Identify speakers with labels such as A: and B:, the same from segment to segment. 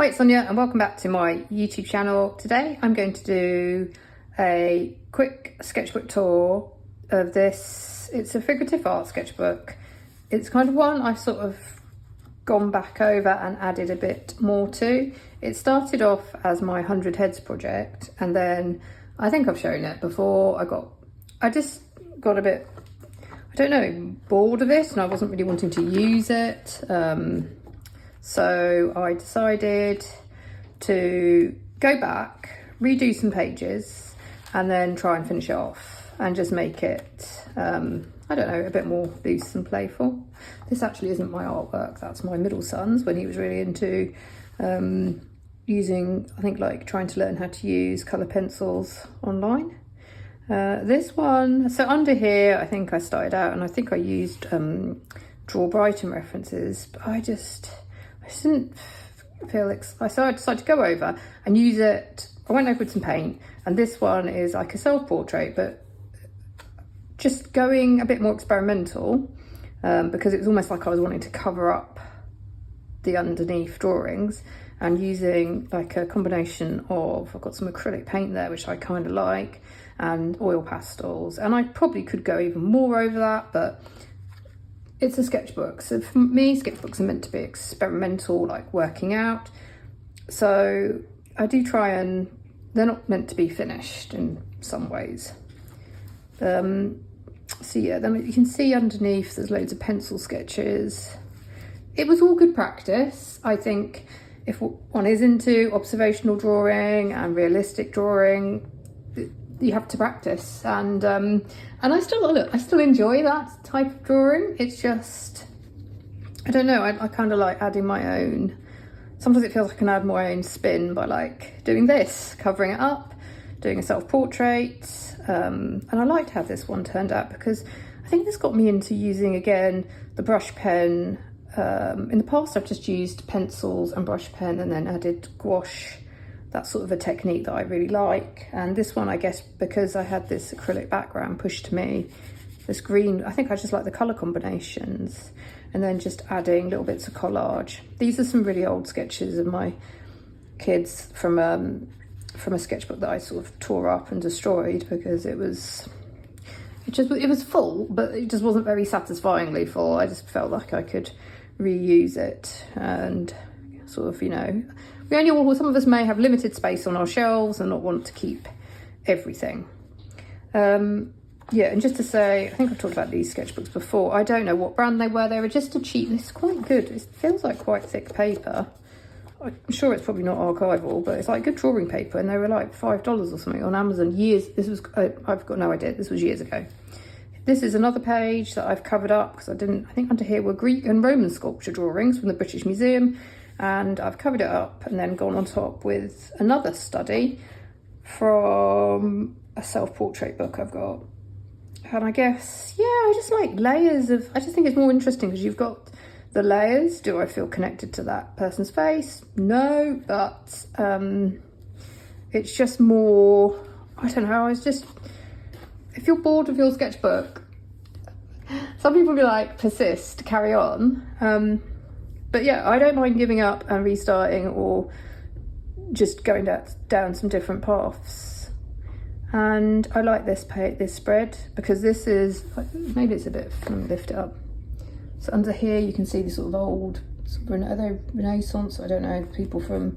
A: Hi, it's Sonia and welcome back to my YouTube channel. Today I'm going to do a quick sketchbook tour of this. It's a figurative art sketchbook. It's kind of one I've sort of gone back over and added a bit more to. It started off as my 100 heads project, and then I think I've shown it before. I just got a bit, I don't know, bored of it, and I wasn't really wanting to use it. So I decided to go back, redo some pages, and then try and finish it off and just make it, I don't know, a bit more loose and playful. This actually isn't my artwork, that's my middle son's, when he was really into using, I think, like trying to learn how to use colour pencils online. This one, so under here, I think I started out and I think I used Draw Brighton references, but I just didn't feel so I decided to go over and use it. I went over with some paint, and this one is like a self-portrait, but just going a bit more experimental because it was almost like I was wanting to cover up the underneath drawings, and using like a combination of, I've got some acrylic paint there which I kind of like, and oil pastels, and I probably could go even more over that, but it's a sketchbook, so for me sketchbooks are meant to be experimental, like working out. So I do try, and they're not meant to be finished in some ways. So yeah, then you can see underneath there's loads of pencil sketches. It was all good practice. I think if one is into observational drawing and realistic drawing, you have to practice, and I still enjoy that type of drawing. It's just, I don't know, I kind of like adding my own. Sometimes it feels like I can add my own spin by like doing this, covering it up, doing a self-portrait, and I liked how this one turned out because I think this got me into using again the brush pen. In the past I've just used pencils and brush pen and then added gouache. That's sort of a technique that I really like, and this one, I guess because I had this acrylic background pushed to me, this green, I think I just like the colour combinations, and then just adding little bits of collage. These are some really old sketches of my kids from a sketchbook that I sort of tore up and destroyed because it was full, but it just wasn't very satisfyingly full. I just felt like I could reuse it, and sort of, you know, some of us may have limited space on our shelves and not want to keep everything. Yeah, and just to say, I think I've talked about these sketchbooks before. I don't know what brand they were. They were just a cheap, it's quite good. It feels like quite thick paper. I'm sure it's probably not archival, but it's like good drawing paper, and they were like $5 or something on Amazon. I've got no idea, this was years ago. This is another page that I've covered up because I think under here were Greek and Roman sculpture drawings from the British Museum, and I've covered it up and then gone on top with another study from a self-portrait book I've got. And I guess, yeah, I just like layers of, I just think it's more interesting because you've got the layers. Do I feel connected to that person's face? No, but it's just more, I don't know, if you're bored of your sketchbook, some people will be like, persist, carry on. But yeah, I don't mind giving up and restarting, or just going down some different paths. And I like this spread because this is, maybe it's a bit, let me lift it up. So under here you can see this sort of old, are they Renaissance? I don't know, people from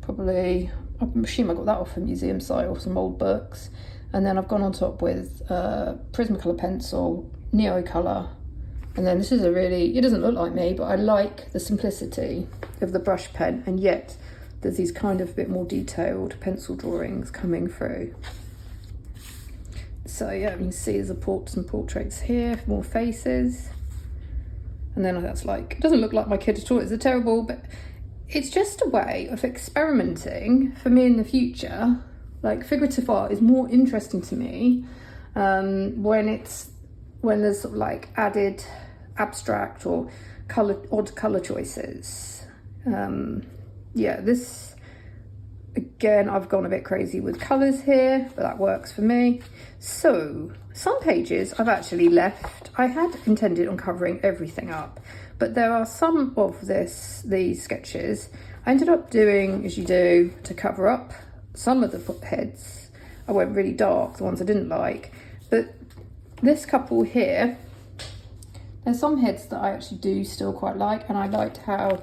A: probably, I'm assuming I got that off a museum site or some old books. And then I've gone on top with Prismacolor pencil, Neo Colour. And then this is it doesn't look like me, but I like the simplicity of the brush pen, and yet there's these kind of a bit more detailed pencil drawings coming through. So yeah, you can see there's some portraits here, more faces. And then that's like, it doesn't look like my kid at all, it's terrible, but it's just a way of experimenting for me in the future. Like, figurative art is more interesting to me when there's sort of like added abstract or odd colour choices. Yeah, this, again, I've gone a bit crazy with colours here, but that works for me. So, some pages I've actually left. I had intended on covering everything up, but there are some of these sketches I ended up doing, as you do, to cover up some of the heads. I went really dark, the ones I didn't like. But this couple here, there's some heads that I actually do still quite like, and I liked how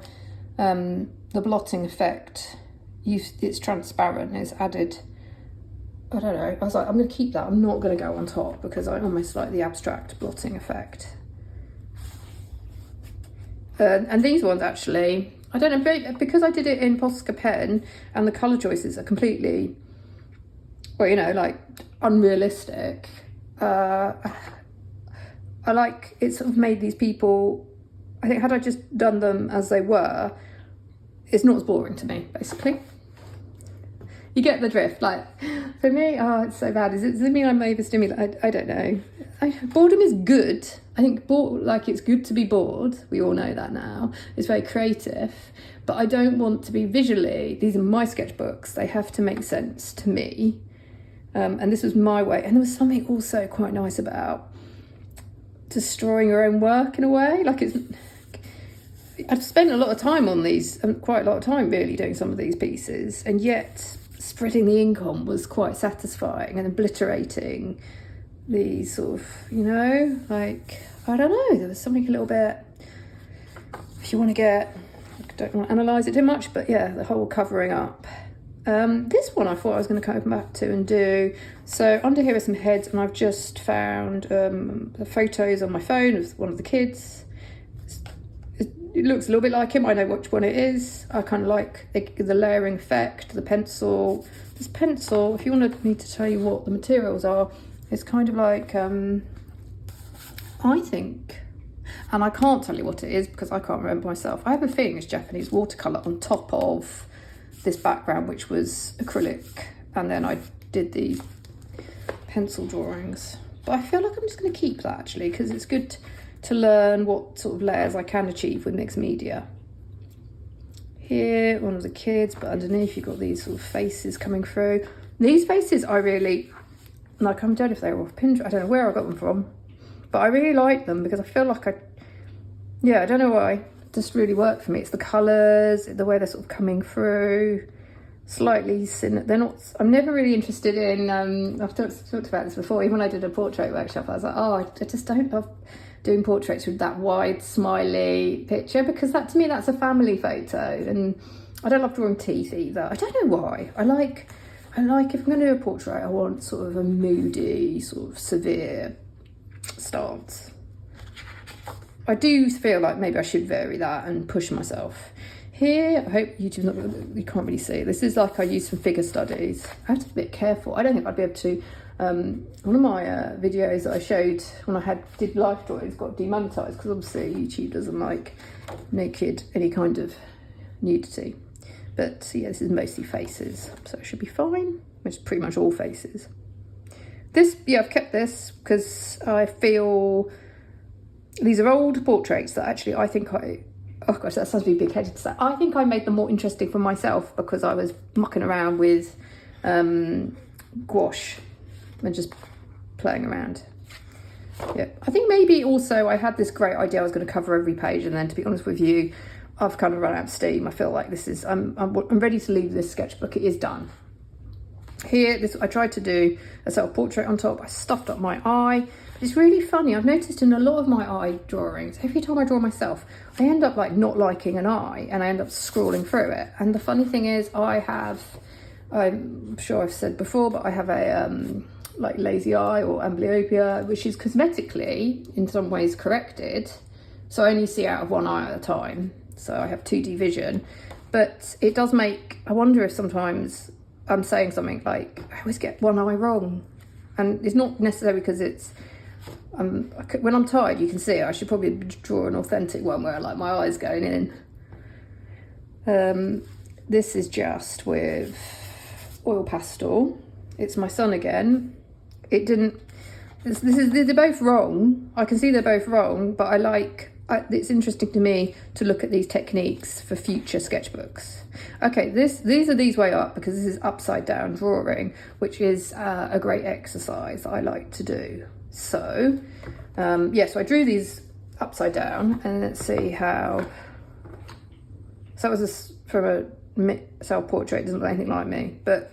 A: the blotting effect, it's transparent, it's added, I don't know, I was like, I'm going to keep that, I'm not going to go on top because I almost like the abstract blotting effect. And these ones actually, I don't know, because I did it in Posca pen and the colour choices are completely, well, you know, like unrealistic. I like, it sort of made these people, I think had I just done them as they were, it's not as boring to me, basically. You get the drift. Like, for me, oh, it's so bad. Does it mean I'm overstimulated? I don't know. Boredom is good. I think it's good to be bored. We all know that now. It's very creative. But I don't want to be visually, these are my sketchbooks, they have to make sense to me. And this was my way. And there was something also quite nice about destroying your own work in a way. Like, I've spent a lot of time on these, quite a lot of time really doing some of these pieces, and yet spreading the ink on was quite satisfying and obliterating these sort of, you know, like, I don't know, there was something a little bit, if you want to get, I don't want to analyse it too much, but yeah, the whole covering up. This one I thought I was going to come back to and do. So under here are some heads, and I've just found the photos on my phone of one of the kids. It looks a little bit like him. I know which one it is. I kind of like the layering effect, the pencil. This pencil, if you wanted me to tell you what the materials are, it's kind of like, I think, and I can't tell you what it is because I can't remember myself. I have a feeling it's Japanese watercolour on top of this background, which was acrylic, and then I did the pencil drawings. But I feel like I'm just going to keep that actually, because it's good to learn what sort of layers I can achieve with mixed media. Here, one of the kids, but underneath you've got these sort of faces coming through. These faces I really, like, I don't know if they were off Pinterest, I don't know where I got them from, but I really like them because I feel like I don't know why, it just really worked for me. It's the colours, the way they're sort of coming through, slightly they're not, I'm never really interested in, I've talked about this before, even when I did a portrait workshop, I was like, oh, I just don't love doing portraits with that wide smiley picture, because that, to me, that's a family photo, and I don't love drawing teeth either. I don't know why. I like if I'm going to do a portrait, I want sort of a moody, sort of severe stance. I do feel like maybe I should vary that and push myself. Here, I hope YouTube's not, you can't really see. This is like I used some figure studies. I have to be a bit careful. I don't think I'd be able to, one of my videos that I showed when I did life drawings got demonetized because obviously YouTube doesn't like naked, any kind of nudity. But yeah, this is mostly faces, so it should be fine. Which is pretty much all faces. This, yeah, I've kept this because I feel these are old portraits that actually I think oh gosh, that sounds really big-headed to say. I think I made them more interesting for myself because I was mucking around with gouache and just playing around. Yeah, I think maybe also I had this great idea I was going to cover every page, and then to be honest with you, I've kind of run out of steam. I feel like this is, I'm ready to leave this sketchbook. It is done. Here, I tried to do a self-portrait on top. I stuffed up my eye. It's really funny. I've noticed in a lot of my eye drawings, every time I draw myself, I end up like not liking an eye and I end up scrolling through it. And the funny thing is I'm sure I've said before, but I have a like lazy eye or amblyopia, which is cosmetically in some ways corrected. So I only see out of one eye at a time. So I have 2D vision, but it does make, I wonder if sometimes I'm saying something like, I always get one eye wrong. And it's not necessarily because it's, when I'm tired, you can see it. I should probably draw an authentic one where I like my eyes going in. This is just with oil pastel. It's my son again. They're both wrong. I can see they're both wrong, but it's interesting to me to look at these techniques for future sketchbooks. Okay, these are these way up because this is upside down drawing, which is a great exercise I like to do. So, so I drew these upside down, and let's see how. So that was from a self-portrait doesn't look anything like me, but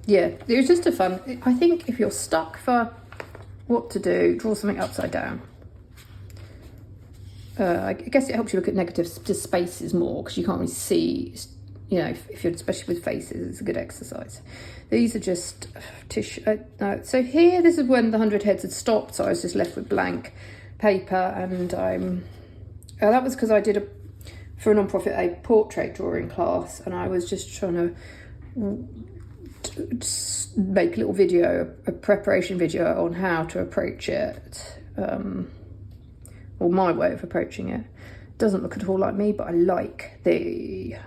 A: yeah, it was just a fun. I think if you're stuck for what to do, draw something upside down. I guess it helps you look at negative spaces more, because you can't really see, you know, if you're, especially with faces, it's a good exercise. These are just tissue. So here, this is when the 100 heads had stopped, so I was just left with blank paper, and that was because I did for a non-profit a portrait drawing class, and I was just trying to make a little video, a preparation video on how to approach it, or my way of approaching it. Doesn't look at all like me, but I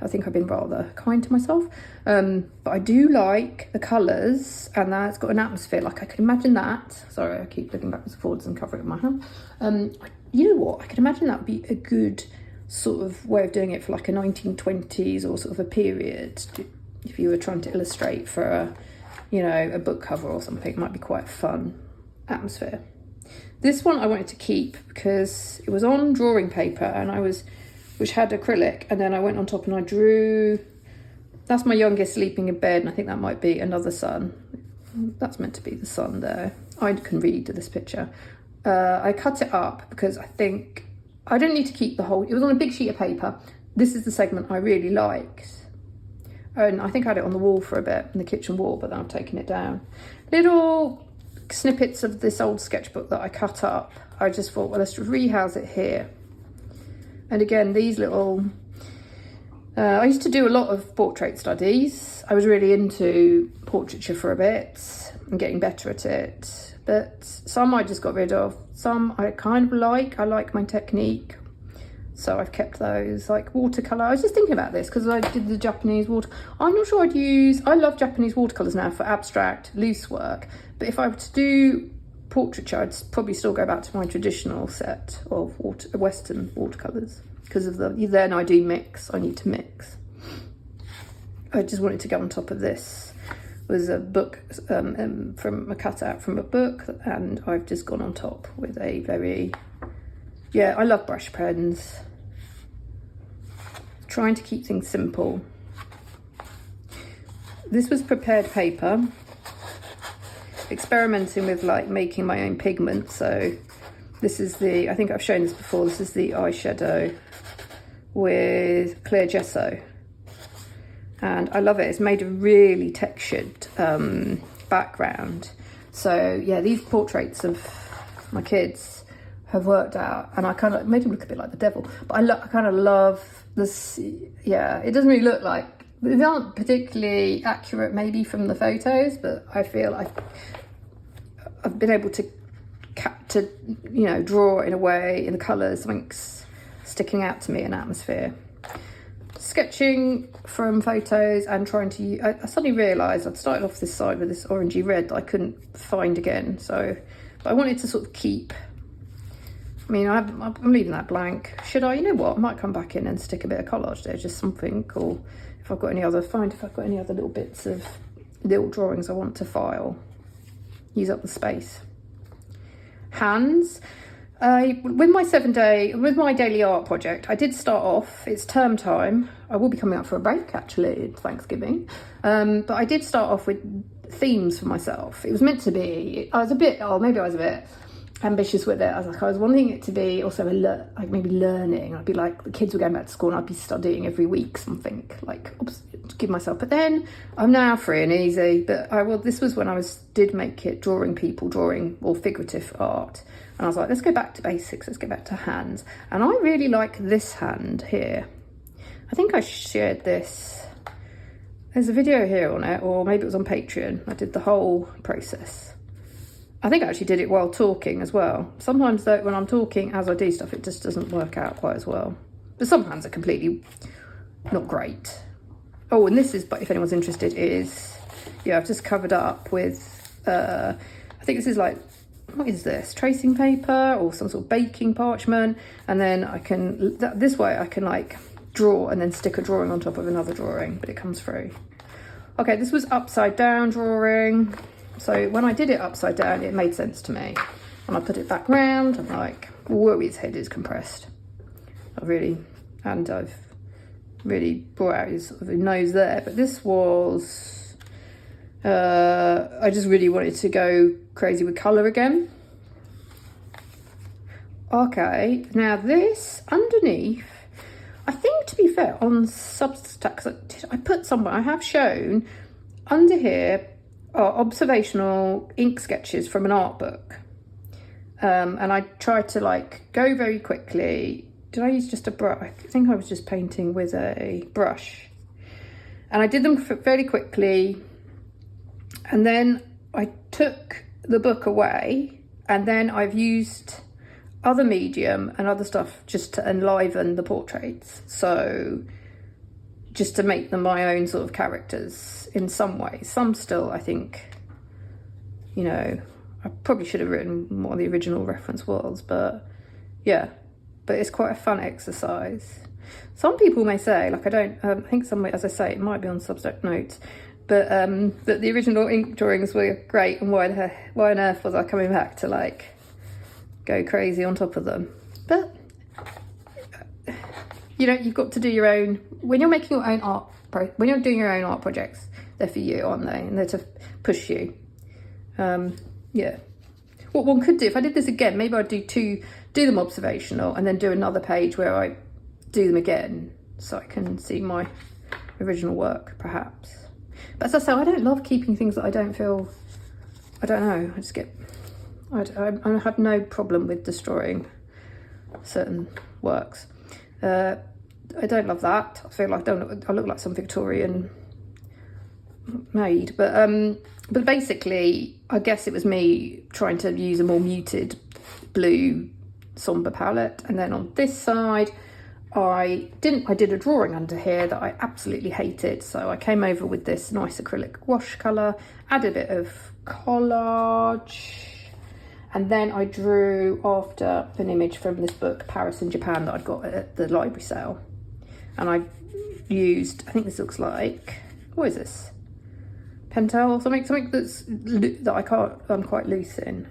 A: think I've been rather kind to myself, but I do like the colours, and that's got an atmosphere. Like, I could imagine that, sorry, I keep looking backwards and forwards and covering it with my hand. You know what, I could imagine that would be a good sort of way of doing it for like a 1920s or sort of a period, if you were trying to illustrate for a book cover or something. It might be quite a fun atmosphere. This one I wanted to keep because it was on drawing paper, and which had acrylic, and then I went on top and I drew, that's my youngest sleeping in bed, and I think that might be another sun. That's meant to be the sun there. I can read this picture. I cut it up because I think I don't need to keep the whole, it was on a big sheet of paper. This is the segment I really liked. And I think I had it on the wall for a bit, in the kitchen wall, but then I've taken it down. Little snippets of this old sketchbook that I cut up. I just thought, well, let's rehouse it here. And again, these little, I used to do a lot of portrait studies. I was really into portraiture for a bit and getting better at it. But some I just got rid of. Some I kind of like. I like my technique, so I've kept those. Like watercolour, I was just thinking about this because I did the Japanese water. I'm not sure I'd use, I love Japanese watercolours now for abstract, loose work. But if I were to do portraiture, I'd probably still go back to my traditional set of Western watercolours, because of then I do mix, I need to mix. I just wanted to go on top of this. Was a book from a cutout from a book, and I've just gone on top with a very, I love brush pens. Trying to keep things simple. This was prepared paper. Experimenting with like making my own pigment. So this is I think I've shown this before, this is the eyeshadow with clear gesso. And I love it. It's made a really textured background. So yeah, these portraits of my kids have worked out, and I kind of made them look a bit like the devil. But I kind of love this. Yeah, it doesn't really look like, they aren't particularly accurate maybe from the photos, but I feel I've been able to draw in a way, in the colours, something's sticking out to me, an atmosphere. Sketching from photos and trying to, I suddenly realised I'd started off this side with this orangey red that I couldn't find again, but I wanted to sort of keep, I mean, I'm leaving that blank. Should I, you know what, I might come back in and stick a bit of collage there, just something cool. If I've got any other little bits of little drawings I want to file, use up the space. Hands. With my daily art project, I did start off, it's term time. I will be coming up for a break actually, Thanksgiving. But I did start off with themes for myself. It was meant to be, maybe I was a bit ambitious with it. I was wanting it to be also maybe learning. I'd be like, the kids were going back to school and I'd be studying every week something, like, to give myself. But then I'm now free and easy. But this was when I did make it drawing or figurative art. And I was like, let's go back to basics, let's go back to hands. And I really like this hand here. I think I shared this. There's a video here on it, or maybe it was on Patreon. I did the whole process. I think I actually did it while talking as well. Sometimes though, when I'm talking as I do stuff, it just doesn't work out quite as well. But some hands are completely not great. Oh, and this is, but if anyone's interested, I've just covered up with, I think this is like, what is this, tracing paper or some sort of baking parchment, and then this way I can like draw and then stick a drawing on top of another drawing, but it comes through. Okay, this was upside down drawing, so when I did it upside down it made sense to me. When I put it back round, I'm like, whoa, his head is compressed. really brought out his sort of nose there. But this was, I just really wanted to go crazy with colour again. Okay, now this underneath, I think, to be fair, on Substack, I put somewhere, I have shown under here are observational ink sketches from an art book. And I tried to like go very quickly. Did I use just a brush? I think I was just painting with a brush. And I did them fairly quickly. And then I took the book away, and then I've used other medium and other stuff just to enliven the portraits. So just to make them my own sort of characters in some ways. Some still, I think, you know, I probably should have written what the original reference was, but yeah, but it's quite a fun exercise. Some people may say, like, I think some, as I say, it might be on Substack notes, but that the original ink drawings were great, and why on earth was I coming back to like go crazy on top of them? But you know, you've got to do your own, when you're making your own art, when you're doing your own art projects, they're for you, aren't they? And they're to push you. Yeah. What one could do, if I did this again, maybe I'd do them observational, and then do another page where I do them again, so I can see my original work, perhaps. But as I say, I don't love keeping things that I don't feel, I don't know, I just get, I have no problem with destroying certain works. I don't love that. I feel like I look like some Victorian maid, but basically, I guess it was me trying to use a more muted blue somber palette. And then on this side, I did a drawing under here that I absolutely hated. So I came over with this nice acrylic wash colour, added a bit of collage, and then I drew after an image from this book, Paris in Japan, that I'd got at the library sale. And I used, I think this looks like, what is this? Pentel, something that I'm quite loose in.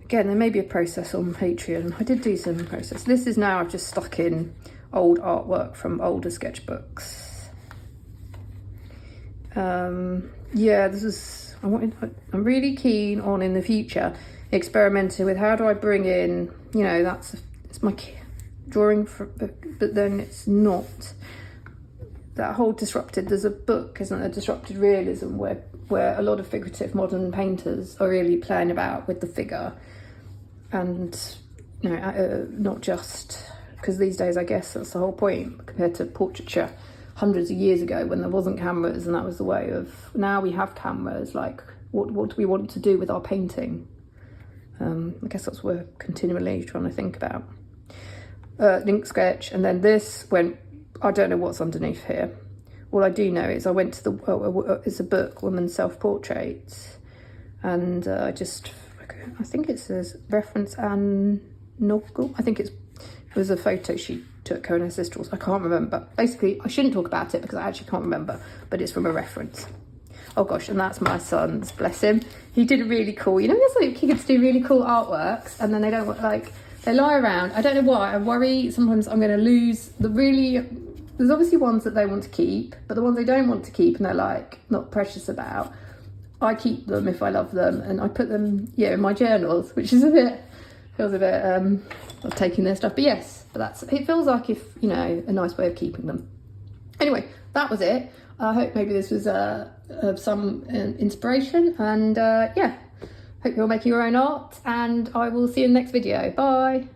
A: Again, there may be a process on Patreon. I did do some process. This is now, I've just stuck in old artwork from older sketchbooks. Yeah, this is, I'm really keen on, in the future, experimenting with how do I bring in, you know, it's my drawing, but then it's not. That whole disrupted, there's a book, isn't there, Disrupted Realism, where a lot of figurative modern painters are really playing about with the figure, and you know, not just, because these days I guess that's the whole point, compared to portraiture hundreds of years ago when there wasn't cameras, and that was the way of, now we have cameras, like what do we want to do with our painting? I guess that's what we're continually trying to think about. Link sketch, and then this went, I don't know what's underneath here. All I do know is I went to it's a book, Women's Self-Portraits, and I think it says reference and novel. I think it was a photo she took, her and her sister. I can't remember. Basically, I shouldn't talk about it because I actually can't remember, but it's from a reference. Oh gosh, and that's my son's, bless him. He did a really cool, you know, there's like kids do really cool artworks, and then they don't like, they lie around. I don't know why. I worry sometimes I'm going to lose the really, there's obviously ones that they want to keep, but the ones they don't want to keep and they're like not precious about, I keep them if I love them, and I put them, yeah, in my journals, which is feels a bit of taking their stuff. But yes, but it feels like, if, you know, a nice way of keeping them. Anyway, that was it. I hope maybe this was of some inspiration, and yeah, hope you're making your own art, and I will see you in the next video. Bye.